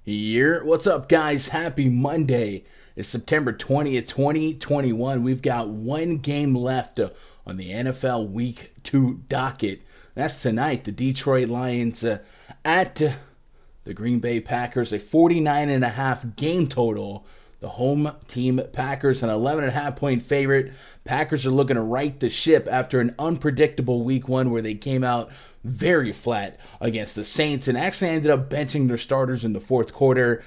What's up, guys? Happy Monday. It's September 20th, 2021. We've got one game left on the NFL Week 2 docket. That's tonight. The Detroit Lions at the Green Bay Packers. A 49.5 game total. The home team Packers, an 11.5 point favorite. Packers are looking to right the ship after an unpredictable week 1 where they came out very flat against the Saints and actually ended up benching their starters in the fourth quarter,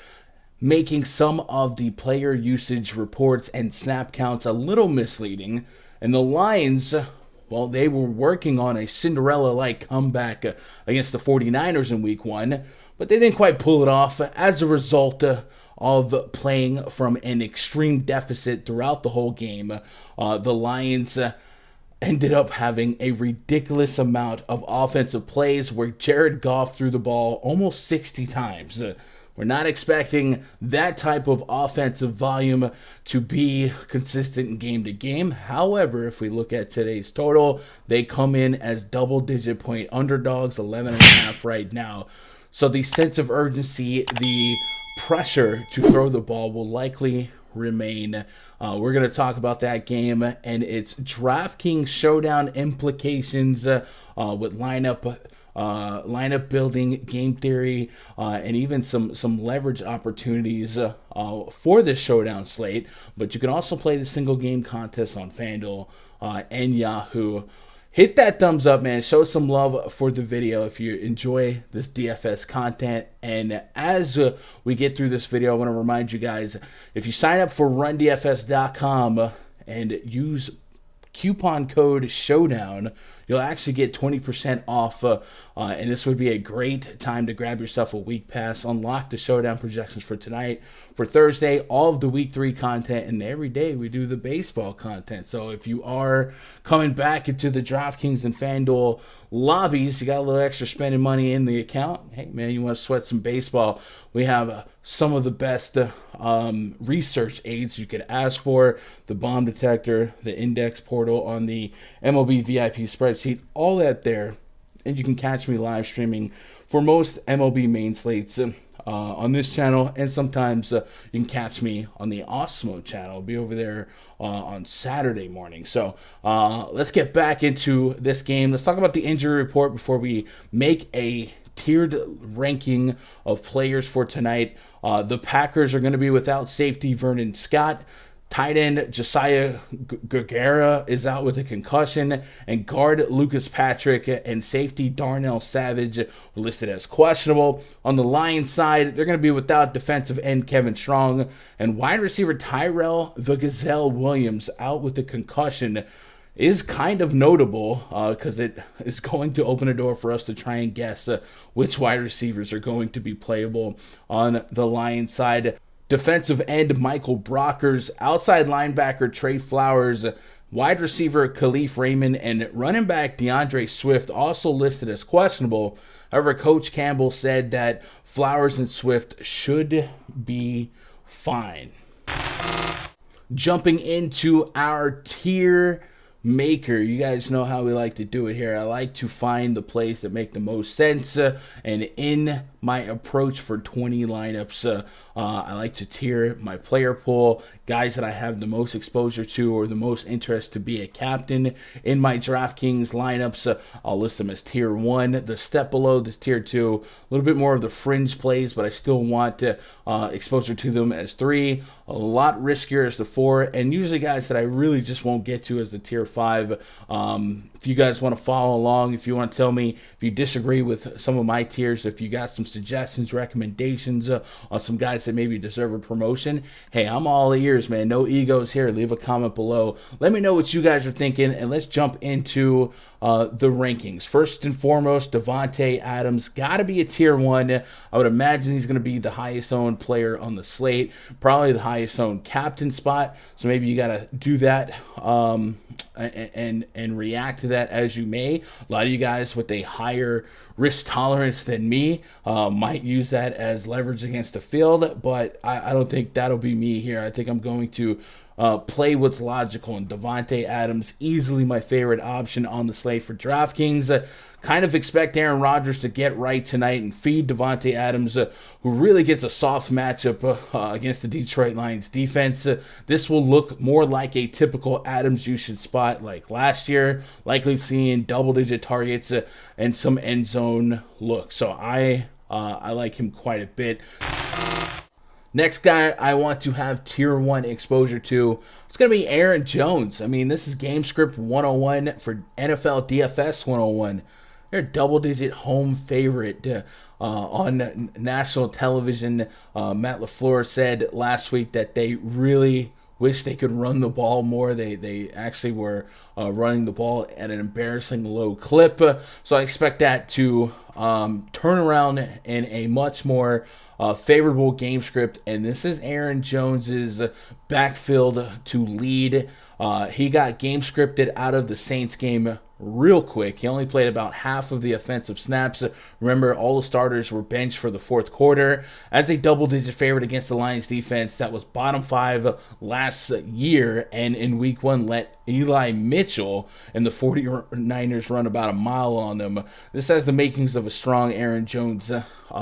making some of the player usage reports and snap counts a little misleading. And the Lions, well, they were working on a Cinderella-like comeback against the 49ers in week 1, but they didn't quite pull it off as a result of playing from an extreme deficit throughout the whole game. The Lions ended up having a ridiculous amount of offensive plays where Jared Goff threw the ball almost 60 times. We're not expecting that type of offensive volume to be consistent game to game. However, if we look at today's total, they come in as double-digit point underdogs, 11.5 right now. So the sense of urgency, the pressure to throw the ball will likely remain. We're going to talk about that game and its DraftKings Showdown implications with lineup building, game theory, and even some leverage opportunities for this Showdown slate. But you can also play the single game contest on FanDuel and Yahoo. Hit that thumbs up, man. Show some love for the video if you enjoy this DFS content. And as we get through this video, I want to remind you guys, if you sign up for rundfs.com and use coupon code SHOWDOWN, you'll actually get 20% off, and this would be a great time to grab yourself a week pass, unlock the Showdown projections for tonight, for Thursday, all of the week 3 content, and every day we do the baseball content. So if you are coming back into the DraftKings and FanDuel lobbies, you got a little extra spending money in the account, hey man, you want to sweat some baseball, we have some of the best research aids you could ask for, the bomb detector, the index portal on the MLB VIP spreadsheet, all that there. And you can catch me live streaming for most MLB main slates on this channel, and sometimes you can catch me on the Osmo channel. I'll be over there on Saturday morning. So let's get back into this game. Let's talk about the injury report before we make a tiered ranking of players for tonight. The Packers are going to be without safety Vernon Scott. Tight end Josiah Guerrera is out with a concussion, and guard Lucas Patrick and safety Darnell Savage are listed as questionable. On the Lions side, they're going to be without defensive end Kevin Strong, and wide receiver Tyrell the Gazelle Williams out with a concussion. Is kind of notable because it is going to open a door for us to try and guess which wide receivers are going to be playable on the Lions side. Defensive end Michael Brockers, outside linebacker Trey Flowers, wide receiver Khalif Raymond, and running back DeAndre Swift also listed as questionable. However, Coach Campbell said that Flowers and Swift should be fine. Jumping into our tier maker, you guys know how we like to do it here. I like to find the plays that make the most sense, and in my approach for 20 lineups, I like to tier my player pool, guys that I have the most exposure to or the most interest to be a captain in my DraftKings lineups. I'll list them as tier 1. The step below this tier 2, a little bit more of the fringe plays, but I still want exposure to them as 3. A lot riskier as the 4, and usually guys that I really just won't get to as the tier 5. If you guys want to follow along, if you want to tell me if you disagree with some of my tiers, if you got some suggestions, recommendations on some guys that maybe deserve a promotion, hey, I'm all ears, man. No egos here. Leave a comment below. Let me know what you guys are thinking, and let's jump into the rankings. First and foremost, Devante Adams, got to be a tier 1. I would imagine he's going to be the highest owned player on the slate, probably the highest owned captain spot, so maybe you got to do that and react to that as you may. A lot of you guys with a higher risk tolerance than me might use that as leverage against the field, but I don't think that'll be me here. I think I'm going to play what's logical. And Devante Adams, easily my favorite option on the slate for DraftKings. Kind of expect Aaron Rodgers to get right tonight and feed Devante Adams, who really gets a soft matchup against the Detroit Lions defense. This will look more like a typical Adams you should spot like last year, likely seeing double-digit targets and some end zone look. So I like him quite a bit. Next guy I want to have tier 1 exposure to, it's going to be Aaron Jones. I mean, this is Game Script 101 for NFL DFS 101. They're a double-digit home favorite on national television. Matt LaFleur said last week that they really wish they could run the ball more. They actually were running the ball at an embarrassing low clip. So I expect that to turn around in a much more favorable game script. And this is Aaron Jones's backfield to lead. He got game scripted out of the Saints game real quick. He only played about half of the offensive snaps. Remember, all the starters were benched for the fourth quarter. As a double-digit favorite against the Lions defense that was bottom 5 last year, and in week 1 let Eli Mitchell and the 49ers run about a mile on them. This has the makings of a strong Aaron Jones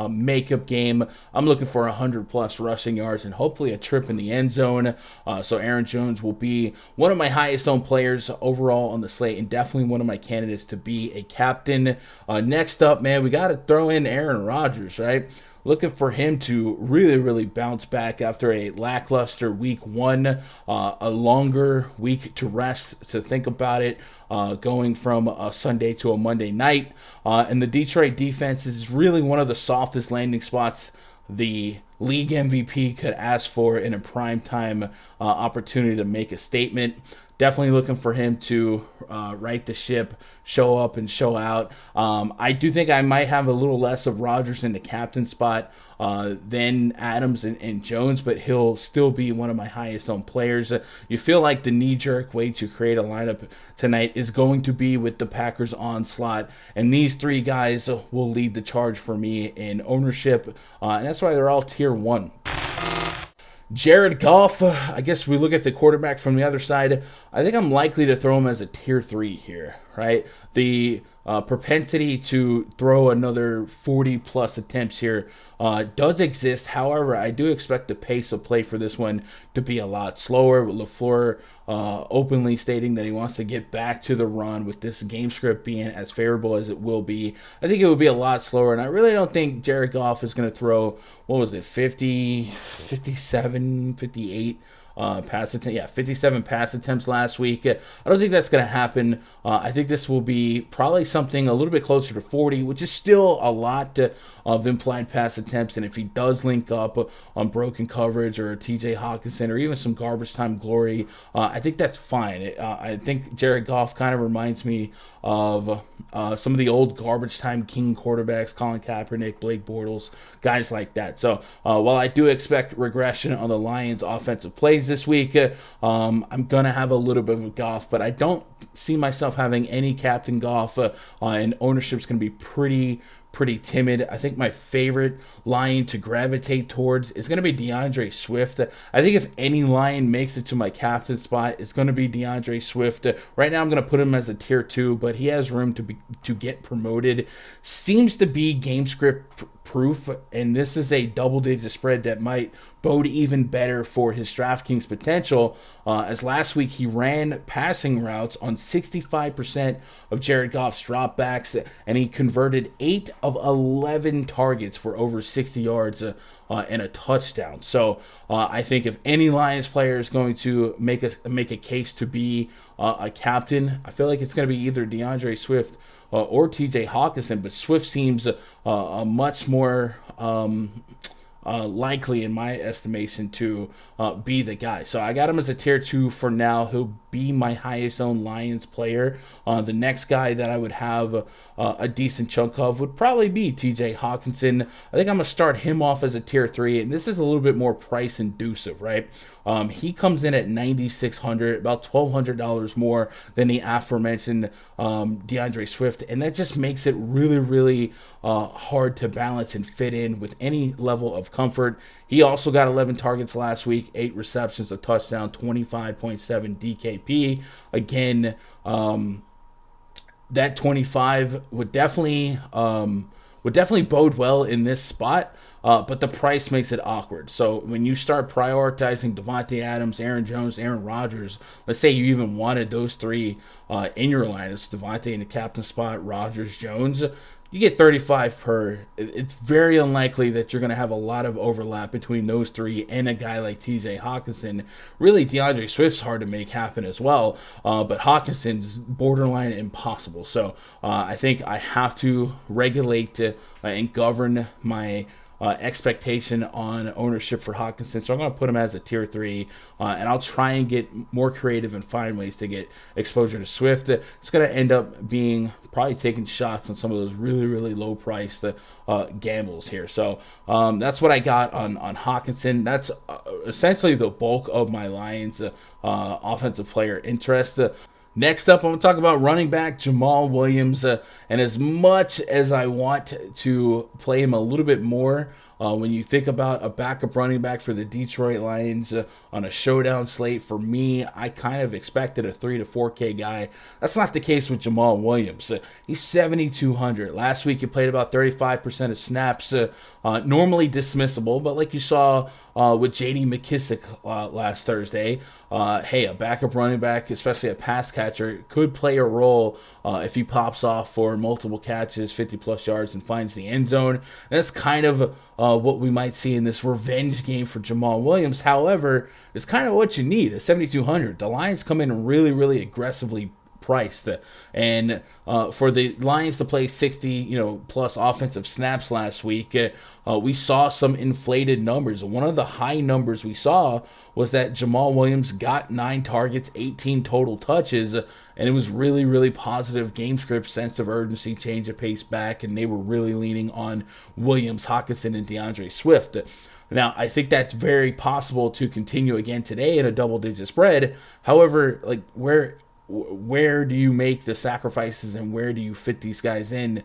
makeup game. I'm looking for 100-plus rushing yards and hopefully a trip in the end zone. So Aaron Jones will be one of my highest-owned players overall on the slate and definitely one of my candidates to be a captain. Next up, man, we got to throw in Aaron Rodgers, right? Looking for him to really bounce back after a lackluster week 1, a longer week to rest, to think about it, going from a Sunday to a Monday night. And the Detroit defense is really one of the softest landing spots the league MVP could ask for in a primetime opportunity to make a statement. Definitely looking for him to right the ship, show up and show out. I do think I might have a little less of Rodgers in the captain spot than Adams and Jones, but he'll still be one of my highest owned players. You feel like the knee-jerk way to create a lineup tonight is going to be with the Packers onslaught, and these 3 guys will lead the charge for me in ownership, and that's why they're all tier 1. Jared Goff, I guess we look at the quarterback from the other side. I think I'm likely to throw him as a tier 3 here, right? The propensity to throw another 40-plus attempts here does exist. However, I do expect the pace of play for this one to be a lot slower, with LaFleur openly stating that he wants to get back to the run with this game script being as favorable as it will be. I think it will be a lot slower, and I really don't think Jared Goff is going to throw, 50, 57, 58 pass attempt. Yeah, 57 pass attempts last week. I don't think that's going to happen. I think this will be probably something a little bit closer to 40, which is still a lot of implied pass attempts. And if he does link up on broken coverage or TJ Hockenson or even some garbage time glory, I think that's fine. I think Jared Goff kind of reminds me of some of the old garbage time king quarterbacks, Colin Kaepernick, Blake Bortles, guys like that. So while I do expect regression on the Lions' offensive plays this week, I'm going to have a little bit of a Goff, but I don't see myself having any captain Goff, and ownership's going to be pretty timid. I think my favorite Lion to gravitate towards is going to be DeAndre Swift. I think if any Lion makes it to my captain spot, it's going to be DeAndre Swift. Right now I'm going to put him as a tier 2, but he has room to get promoted. Seems to be game script proof, and this is a double-digit spread that might bode even better for his DraftKings potential, as last week he ran passing routes on 65% of Jared Goff's dropbacks, and he converted 8 of 11 targets for over 60 yards and a touchdown. So I think if any Lions player is going to make a case to be a captain, I feel like it's going to be either DeAndre Swift or TJ Hockenson, but Swift seems a much more likely, in my estimation, to be the guy. So I got him as a tier 2 for now. He'll be my highest owned Lions player. The next guy that I would have a decent chunk of would probably be TJ Hockenson. I think I'm going to start him off as a tier 3, and this is a little bit more price inducive, right? He comes in at $9,600, about $1,200 more than the aforementioned DeAndre Swift, and that just makes it really hard to balance and fit in with any level of comfort. He also got 11 targets last week, 8 receptions, a touchdown, 25.7 DKP. Again, that 25 would definitely bode well in this spot. But the price makes it awkward. So when you start prioritizing Devante Adams, Aaron Jones, Aaron Rodgers, let's say you even wanted those three in your line. It's Devante in the captain spot, Rodgers, Jones. You get 35 per. It's very unlikely that you're going to have a lot of overlap between those three and a guy like TJ Hockenson. Really, DeAndre Swift's hard to make happen as well, but Hockenson's borderline impossible. So I think I have to regulate and govern my expectation on ownership for Hockenson. So I'm going to put him as a tier 3, and I'll try and get more creative and find ways to get exposure to Swift. It's going to end up being probably taking shots on some of those really, really low-priced gambles here. So that's what I got on Hockenson. That's essentially the bulk of my Lions offensive player interest. Next up, I'm going to talk about running back Jamal Williams. And as much as I want to play him a little bit more, when you think about a backup running back for the Detroit Lions on a showdown slate, for me, I kind of expected a 3 to 4K guy. That's not the case with Jamal Williams. He's 7,200. Last week, he played about 35% of snaps, normally dismissible, but like you saw with J.D. McKissick last Thursday, hey, a backup running back, especially a pass catcher, could play a role if he pops off for multiple catches, 50-plus yards, and finds the end zone. And that's kind of what we might see in this revenge game for Jamal Williams. However, it's kind of what you need at 7,200. The Lions come in really, really aggressively priced, and for the Lions to play 60 plus offensive snaps last week, we saw some inflated numbers. One of the high numbers we saw was that Jamal Williams got 9 targets, 18 total touches, and it was really, really positive game script, sense of urgency, change of pace back, and they were really leaning on Williams, Hockenson, and DeAndre Swift. Now, I think that's very possible to continue again today in a double-digit spread. However, like where do you make the sacrifices and where do you fit these guys in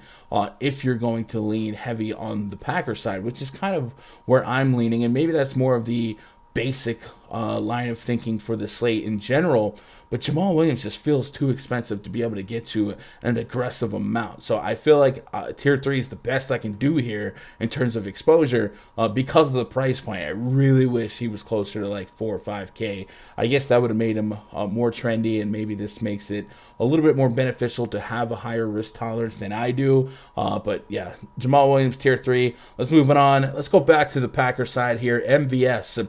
if you're going to lean heavy on the Packers side, which is kind of where I'm leaning, and maybe that's more of the basic line of thinking for the slate in general. But Jamal Williams just feels too expensive to be able to get to an aggressive amount. So I feel like tier 3 is the best I can do here in terms of exposure because of the price point. I really wish he was closer to like 4 or 5K. I guess that would have made him more trendy, and maybe this makes it a little bit more beneficial to have a higher risk tolerance than I do. But yeah, Jamal Williams, tier 3. Let's move it on. Let's go back to the Packers side here. MVS.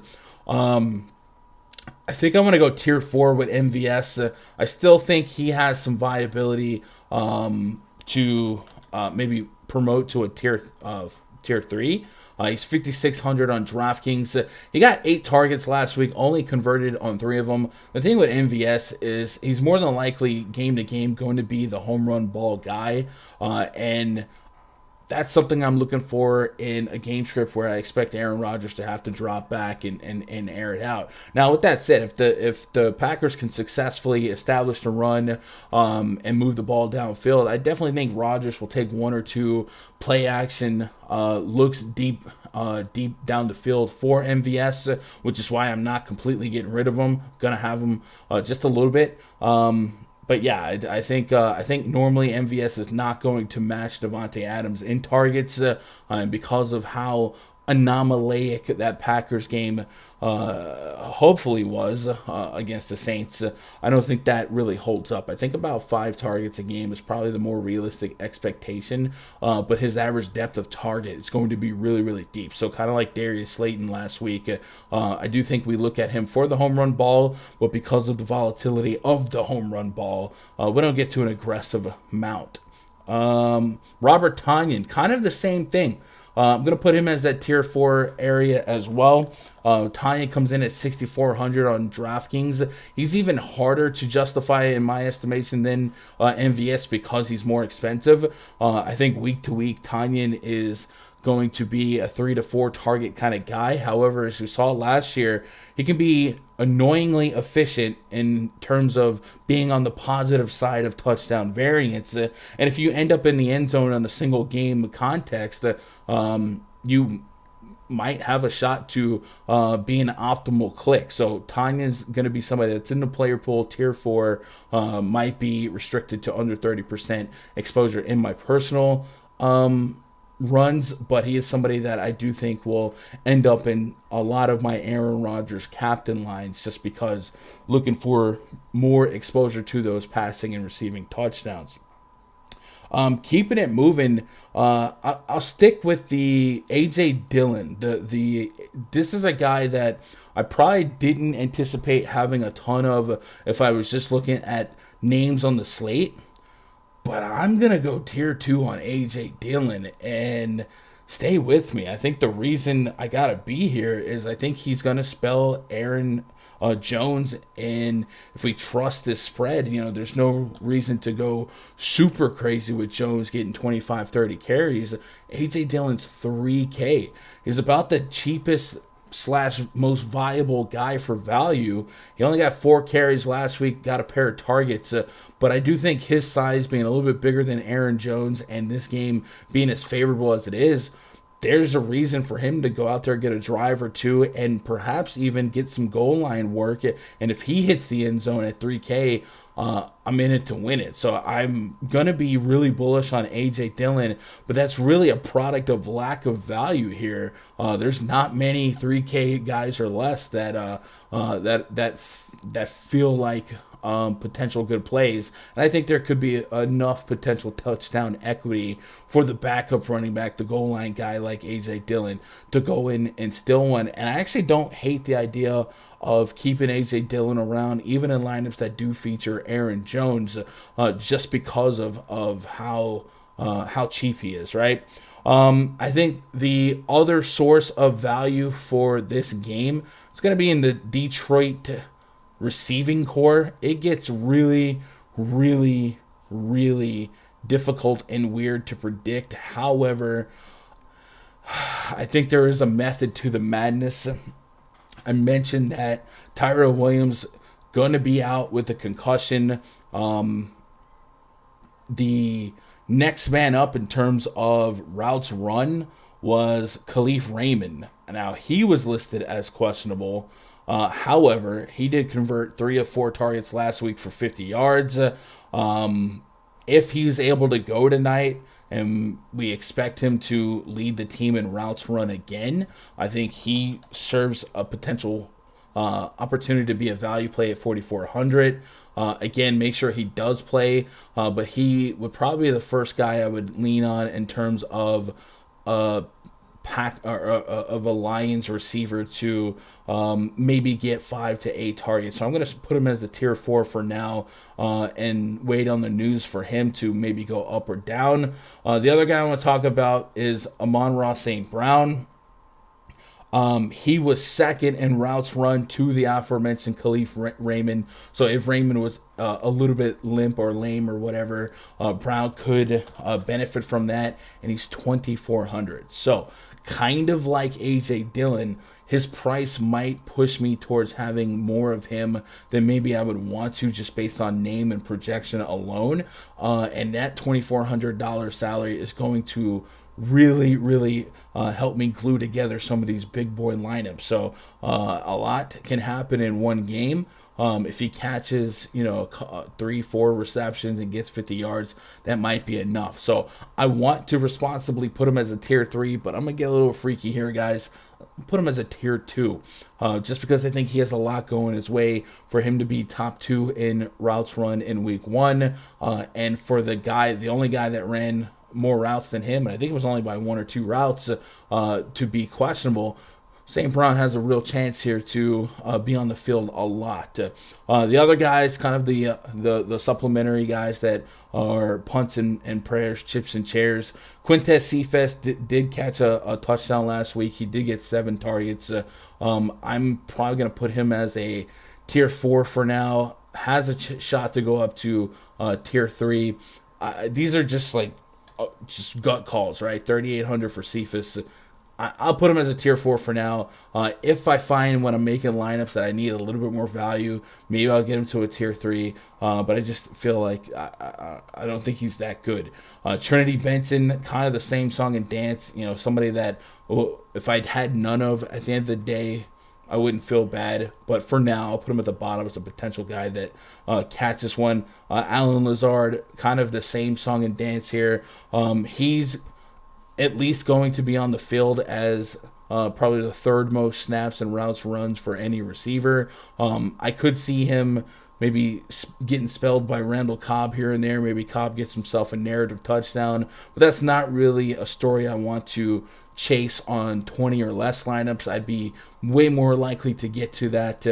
I think I'm going to go tier 4 with MVS. I still think he has some viability to maybe promote to a tier 3. He's 5,600 on DraftKings. He got 8 targets last week, only converted on 3 of them. The thing with MVS is he's more than likely game to game going to be the home run ball guy, and that's something I'm looking for in a game script where I expect Aaron Rodgers to have to drop back and air it out. Now, with that said, if the Packers can successfully establish the run and move the ball downfield, I definitely think Rodgers will take 1 or 2 play action looks deep down the field for MVS, which is why I'm not completely getting rid of him. Gonna have him just a little bit. But yeah, I think normally MVS is not going to match Devante Adams in targets, and because of how anomalic that Packers game hopefully was against the Saints, I don't think that really holds up. I think about 5 targets a game is probably the more realistic expectation, but his average depth of target is going to be really, really deep. So kind of like Darius Slayton last week, I do think we look at him for the home run ball, but because of the volatility of the home run ball, we don't get to an aggressive amount. Robert Tonyan, kind of the same thing. I'm going to put him as that tier 4 area as well. Tonyan comes in at 6,400 on DraftKings. He's even harder to justify in my estimation than MVS because he's more expensive. I think week to week, Tonyan is going to be a 3 to 4 target kind of guy. However, as you saw last year, he can be annoyingly efficient in terms of being on the positive side of touchdown variance. And if you end up in the end zone on a single game context, you might have a shot to be an optimal click. So Tanya's going to be somebody that's in the player pool. Tier 4 might be restricted to under 30% exposure in my personal runs, but he is somebody that I do think will end up in a lot of my Aaron Rodgers captain lines, just because looking for more exposure to those passing and receiving touchdowns. Keeping it moving, I'll stick with the A.J. Dillon. This is a guy that I probably didn't anticipate having a ton of if I was just looking at names on the slate. But I'm going to go tier 2 on A.J. Dillon, and stay with me. I think the reason I got to be here is I think he's going to spell Aaron Jones, and if we trust this spread, there's no reason to go super crazy with Jones getting 25, 30 carries. A.J. Dillon's $3K. He's about the cheapest / most viable guy for value. He only got 4 carries last week, got a pair of targets, but I do think his size being a little bit bigger than Aaron Jones and this game being as favorable as it is, there's a reason for him to go out there, get a drive or two, and perhaps even get some goal line work. And if he hits the end zone at 3K, I'm in it to win it. So I'm going to be really bullish on A.J. Dillon, but that's really a product of lack of value here. There's not many 3K guys or less that feel like potential good plays, and I think there could be enough potential touchdown equity for the backup running back, the goal line guy like A.J. Dillon, to go in and steal one. And I actually don't hate the idea of keeping A.J. Dillon around, even in lineups that do feature Aaron Jones, just because of how cheap he is, right? I think the other source of value for this game is going to be in the Detroit receiving core. It gets really, really, really difficult and weird to predict. However, I think there is a method to the madness. I mentioned that Tyrell Williams going to be out with a concussion. The next man up in terms of routes run was Khalif Raymond. Now, he was listed as questionable. However, he did convert 3 of 4 targets last week for 50 yards. If he's able to go tonight, and we expect him to lead the team in routes run again, I think he serves a potential opportunity to be a value play at 4,400. Again, make sure he does play, but he would probably be the first guy I would lean on in terms of of a Lions receiver to maybe get 5 to 8 targets. So I'm going to put him as a tier 4 for now, and wait on the news for him to maybe go up or down. The other guy I want to talk about is Amon-Ra St. Brown. He was second in routes run to the aforementioned Khalif Raymond. So if Raymond was a little bit limp or lame or whatever, Brown could benefit from that, and he's 2,400. So kind of like A.J. Dillon, his price might push me towards having more of him than maybe I would want to, just based on name and projection alone. And that $2,400 salary is going to really, really help me glue together some of these big boy lineups. So a lot can happen in one game. If he catches, 3-4 receptions and gets 50 yards, that might be enough. So I want to responsibly put him as a tier 3, but I'm going to get a little freaky here, guys. Put him as a tier 2, just because I think he has a lot going his way for him to be top 2 in routes run in week 1. And for the only guy that ran more routes than him, and I think it was only by 1 or 2 routes, to be questionable, St. Brown has a real chance here to be on the field a lot. The other guys, kind of the supplementary guys that are punts and prayers, chips and chairs. Quintez Cephas did catch a touchdown last week. He did get 7 targets. I'm probably going to put him as a tier 4 for now. Has a shot to go up to tier 3. These are just gut calls, right? 3,800 for Cephas. I'll put him as a tier 4 for now. If I find when I'm making lineups that I need a little bit more value, maybe I'll get him to a tier 3. But I just feel like I don't think he's that good. Trinity Benson, kind of the same song and dance. Somebody that if I'd had none of at the end of the day, I wouldn't feel bad. But for now, I'll put him at the bottom as a potential guy that catches one. Alan Lazard, kind of the same song and dance here. He's at least going to be on the field as probably the third most snaps and routes runs for any receiver. I could see him maybe getting spelled by Randall Cobb here and there. Maybe Cobb gets himself a narrative touchdown. But that's not really a story I want to chase on 20 or less lineups. I'd be way more likely to get to that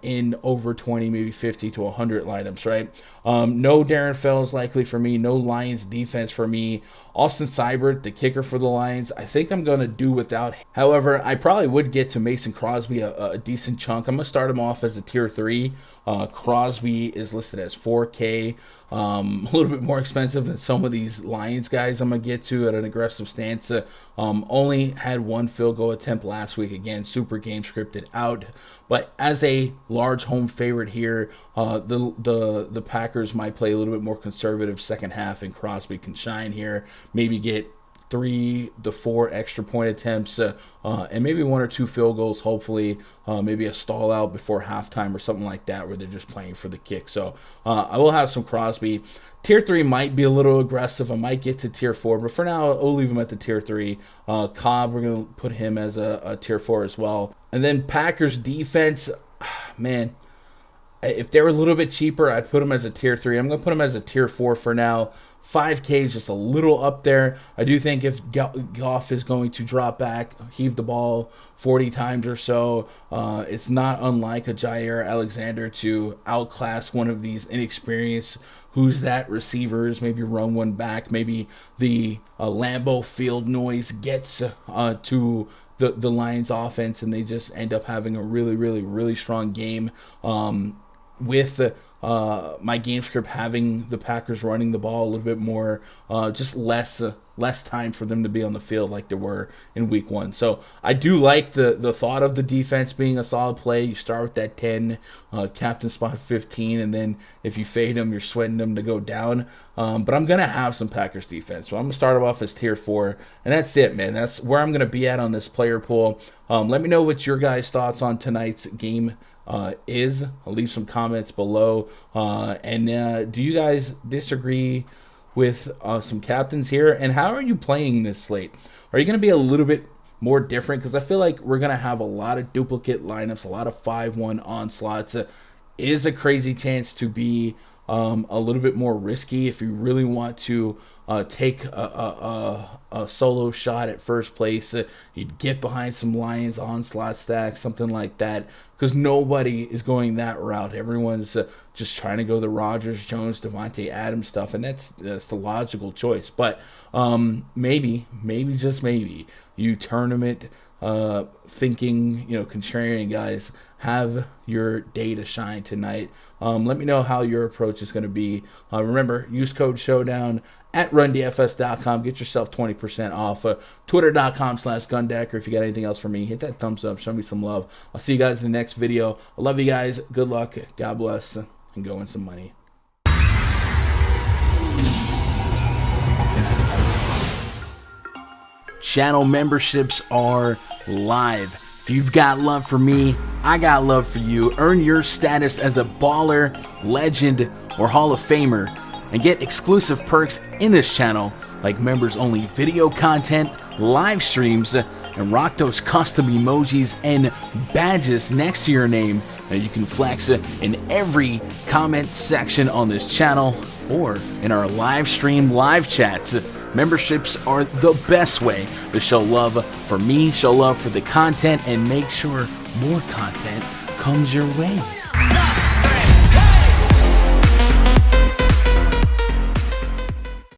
in over 20, maybe 50 to 100 lineups, right? No Darren Fells likely for me. No Lions defense for me. Austin Seibert, the kicker for the Lions, I think I'm going to do without. However, I probably would get to Mason Crosby a decent chunk. I'm going to start him off as a tier 3. Crosby is listed as 4K. A little bit more expensive than some of these Lions guys I'm going to get to at an aggressive stance. Only had one field goal attempt last week. Again, super game scripted out. But as a large home favorite here, the Packers might play a little bit more conservative second half, and Crosby can shine here. Maybe get 3 to 4 extra point attempts and maybe 1 or 2 field goals, hopefully. Maybe a stall out before halftime or something like that where they're just playing for the kick. So I will have some Crosby. Tier 3 might be a little aggressive. I might get to tier 4, but for now, I'll leave him at the tier 3. Cobb, we're going to put him as a tier 4 as well. And then Packers defense, man, if they were a little bit cheaper, I'd put him as a tier 3. I'm going to put him as a tier 4 for now. 5K is just a little up there. I do think if Goff is going to drop back, heave the ball 40 times or so, it's not unlike a Jair Alexander to outclass one of these inexperienced who's that receivers, maybe run one back, maybe the Lambeau Field noise gets to the Lions offense and they just end up having a really, really, really strong game with my game script having the Packers running the ball a little bit more, just less time for them to be on the field like they were in week 1. So I do like the thought of the defense being a solid play. You start with that 10, captain spot 15, and then if you fade them, you're sweating them to go down. But I'm going to have some Packers defense. So I'm going to start them off as tier 4, and that's it, man. That's where I'm going to be at on this player pool. Let me know what your guys' thoughts on tonight's game is. I'll leave some comments below. And do you guys disagree with some captains here? And how are you playing this slate? Are you going to be a little bit more different? Because I feel like we're going to have a lot of duplicate lineups, a lot of 5-1 onslaughts. It is a crazy chance to be a little bit more risky if you really want to take a solo shot at first place. You'd get behind some Lions onslaught stacks, something like that, because nobody is going that route. Everyone's just trying to go the Rodgers, Jones, Devante Adams stuff, and that's the logical choice. But maybe just maybe, you tournament thinking, contrarian guys have your day to shine tonight. Let me know how your approach is going to be. Remember, use code SHOWDOWN at rundfs.com. Get yourself 20% off. Twitter.com/Gundacker. If you got anything else for me, hit that thumbs up. Show me some love. I'll see you guys in the next video. I love you guys. Good luck. God bless. And go win some money. Channel memberships are live. If you've got love for me, I got love for you. Earn your status as a baller, legend, or Hall of Famer, and get exclusive perks in this channel, like members-only video content, live streams, and rock those custom emojis and badges next to your name that you can flex in every comment section on this channel or in our live stream live chats. Memberships are the best way to show love for me, show love for the content, and make sure more content comes your way.